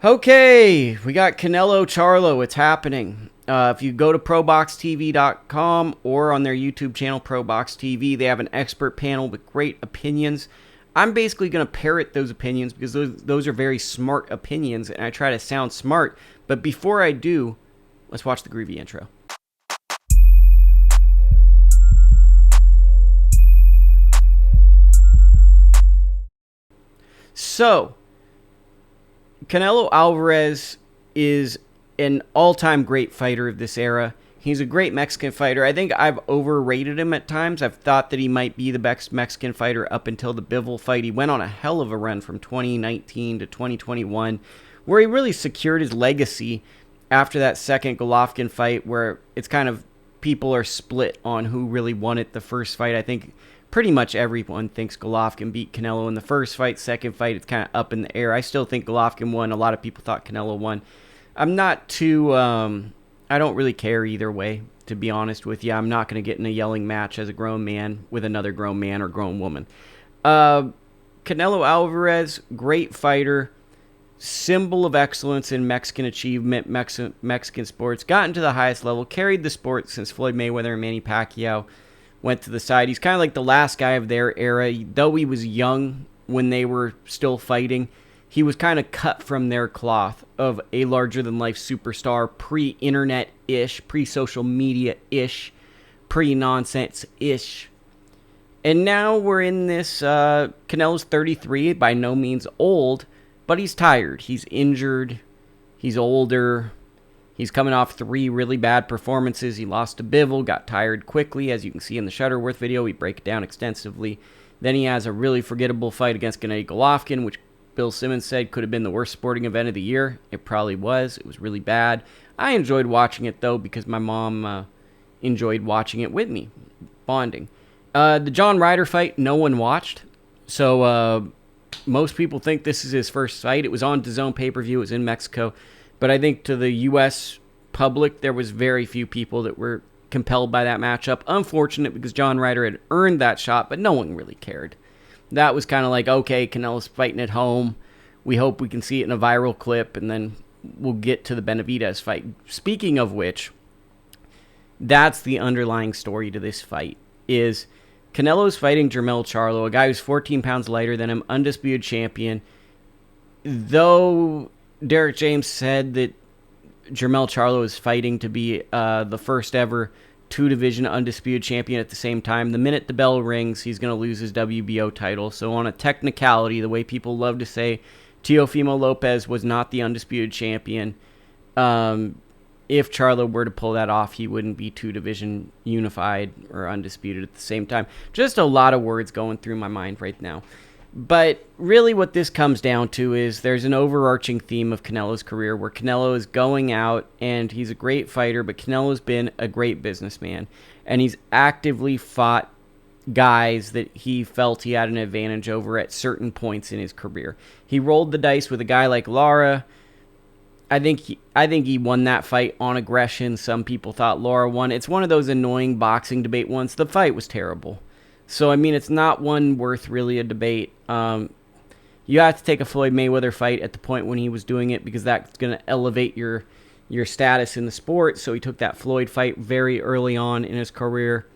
Okay, we got Canelo Charlo. It's happening. If you go to ProBoxTV.com or on their YouTube channel, ProBoxTV, they have an expert panel with great opinions. I'm basically going to parrot those opinions because those are very smart opinions, and I try to sound smart. But before I do, let's watch the groovy intro. So, Canelo Alvarez is an all-time great fighter of this era. He's a great Mexican fighter. I think I've overrated him at times. I've thought that he might be the best Mexican fighter up until the Bivol fight. He went on a hell of a run from 2019 to 2021, where he really secured his legacy after that second Golovkin fight, where it's kind of people are split on who really won it the first fight. I think pretty much everyone thinks Golovkin beat Canelo in the first fight. Second fight, it's kind of up in the air. I still think Golovkin won. A lot of people thought Canelo won. I'm not too... I don't really care either way, to be honest with you. I'm not going to get in a yelling match as a grown man with another grown man or grown woman. Canelo Alvarez, great fighter, symbol of excellence in Mexican achievement, Mexican sports, gotten to the highest level, carried the sport since Floyd Mayweather and Manny Pacquiao went to the side. He's kind of like the last guy of their era. Though he was young when they were still fighting, he was kind of cut from their cloth of a larger-than-life superstar, pre-internet-ish, pre-social media-ish, pre-nonsense-ish. And now we're in this, Canelo's 33, by no means old, but he's tired. He's injured. He's older. He's coming off 3 really bad performances. He lost to Bivol, got tired quickly, as you can see in the Shutterworth video. We break it down extensively. Then he has a really forgettable fight against Gennady Golovkin, which Bill Simmons said could have been the worst sporting event of the year. It probably was. It was really bad. I enjoyed watching it, though, because my mom enjoyed watching it with me, bonding. The John Ryder fight, no one watched. So most people think this is his first fight. It was on DAZN pay-per-view. It was in Mexico. But I think to the U.S. public, there was very few people that were compelled by that matchup. Unfortunate because John Ryder had earned that shot, but no one really cared. That was kind of like, okay, Canelo's fighting at home. We hope we can see it in a viral clip, and then we'll get to the Benavidez fight. Speaking of which, that's the underlying story to this fight, is Canelo's fighting Jermell Charlo, a guy who's 14 pounds lighter than him, undisputed champion. Though Derek James said that Jermell Charlo is fighting to be the first ever 2-division undisputed champion at the same time. The minute the bell rings, he's going to lose his WBO title. So on a technicality, the way people love to say, Teofimo Lopez was not the undisputed champion. If Charlo were to pull that off, he wouldn't be 2-division unified or undisputed at the same time. Just a lot of words going through my mind right now. But really what this comes down to is there's an overarching theme of Canelo's career where Canelo is going out and he's a great fighter, but Canelo's been a great businessman. And he's actively fought guys that he felt he had an advantage over at certain points in his career. He rolled the dice with a guy like Lara. I think he won that fight on aggression. Some people thought Lara won. It's one of those annoying boxing debate ones. The fight was terrible. So, I mean, it's not one worth really a debate. You have to take a Floyd Mayweather fight at the point when he was doing it because that's going to elevate your status in the sport. So he took that Floyd fight very early on in his career.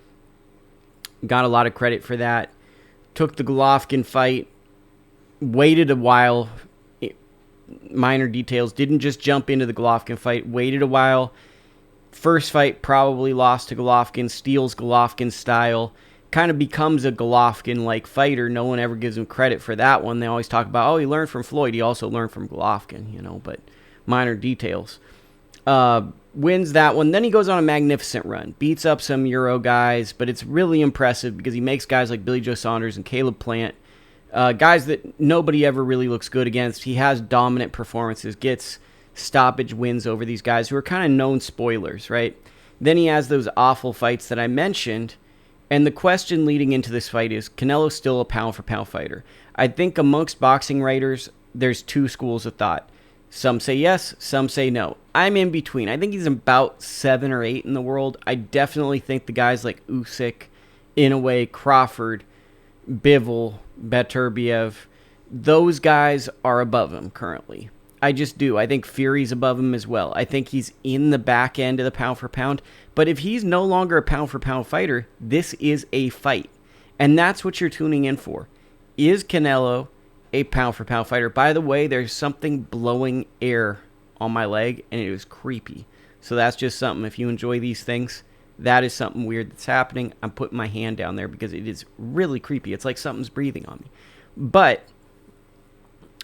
Got a lot of credit for that. Took the Golovkin fight. Waited a while. Minor details. Didn't just jump into the Golovkin fight. Waited a while. First fight probably lost to Golovkin. Steals Golovkin's style. Kind of becomes a Golovkin-like fighter. No one ever gives him credit for that one. They always talk about, oh, he learned from Floyd. He also learned from Golovkin, but minor details. Wins that one. Then he goes on a magnificent run. Beats up some Euro guys, but it's really impressive because he makes guys like Billy Joe Saunders and Caleb Plant, guys that nobody ever really looks good against. He has dominant performances, gets stoppage wins over these guys who are kind of known spoilers, right? Then he has those awful fights that I mentioned. And the question leading into this fight is, Canelo still a pound-for-pound fighter? I think amongst boxing writers, there's 2 schools of thought. Some say yes, some say no. I'm in between. I think he's about 7 or 8 in the world. I definitely think the guys like Usyk, Inoue, Crawford, Bivol, Beterbiev, those guys are above him currently. I just do. I think Fury's above him as well. I think he's in the back end of the pound for pound. But if he's no longer a pound for pound fighter, this is a fight. And that's what you're tuning in for. Is Canelo a pound for pound fighter? By the way, there's something blowing air on my leg, and it was creepy. So that's just something. If you enjoy these things, that is something weird that's happening. I'm putting my hand down there because it is really creepy. It's like something's breathing on me. But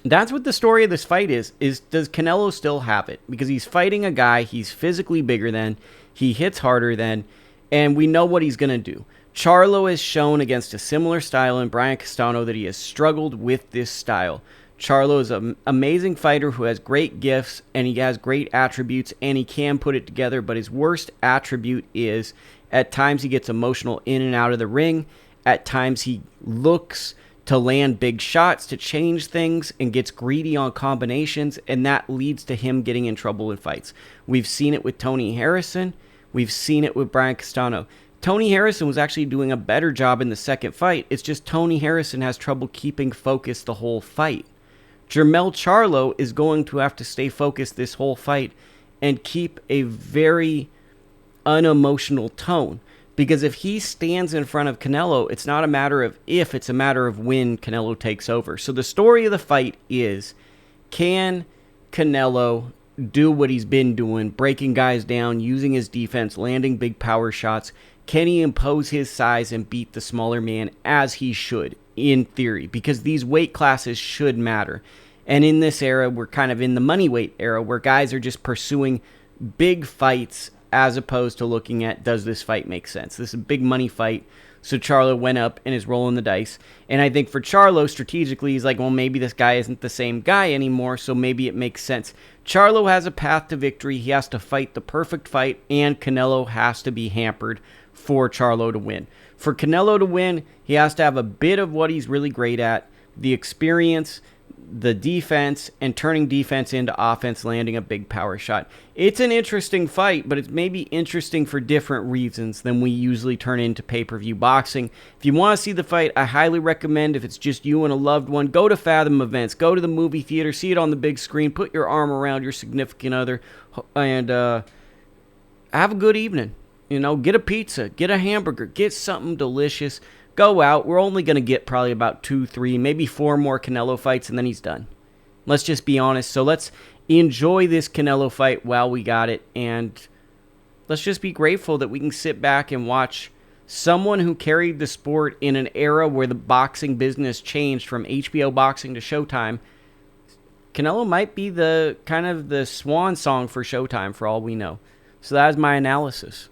that's what the story of this fight is does Canelo still have it? Because he's fighting a guy he's physically bigger than, he hits harder than, and we know what he's going to do. Charlo has shown against a similar style in Brian Castano that he has struggled with this style. Charlo is an amazing fighter who has great gifts, and he has great attributes, and he can put it together, but his worst attribute is at times he gets emotional in and out of the ring. At times he looks to land big shots to change things and gets greedy on combinations, and that leads to him getting in trouble in fights. We've seen it with Tony Harrison. We've seen it with Brian Castano. Tony Harrison was actually doing a better job in the second fight. It's just Tony Harrison has trouble keeping focused the whole fight. Jermell Charlo is going to have to stay focused this whole fight and keep a very unemotional tone. Because if he stands in front of Canelo, it's not a matter of if, it's a matter of when Canelo takes over. So the story of the fight is, can Canelo do what he's been doing, breaking guys down, using his defense, landing big power shots? Can he impose his size and beat the smaller man as he should, in theory? Because these weight classes should matter. And in this era, we're kind of in the money weight era where guys are just pursuing big fights as opposed to looking at, does this fight make sense? This is a big money fight. So Charlo went up and is rolling the dice. And I think for Charlo, strategically, he's like, well, maybe this guy isn't the same guy anymore, so maybe it makes sense. Charlo has a path to victory. He has to fight the perfect fight, and Canelo has to be hampered for Charlo to win. For Canelo to win, he has to have a bit of what he's really great at, the experience, the defense, and turning defense into offense, landing a big power shot. It's an interesting fight, but it's maybe interesting for different reasons than we usually turn into pay-per-view boxing. If you want to see the fight, I highly recommend, if it's just you and a loved one, go to Fathom Events, go to the movie theater, see it on the big screen, put your arm around your significant other, and have a good evening. You know, get a pizza, get a hamburger, get something delicious. Go out. We're only going to get probably about 2, 3, maybe 4 more Canelo fights, and then he's done. Let's just be honest. So let's enjoy this Canelo fight while we got it, and let's just be grateful that we can sit back and watch someone who carried the sport in an era where the boxing business changed from HBO boxing to Showtime. Canelo might be the kind of the swan song for Showtime for all we know. So that is my analysis.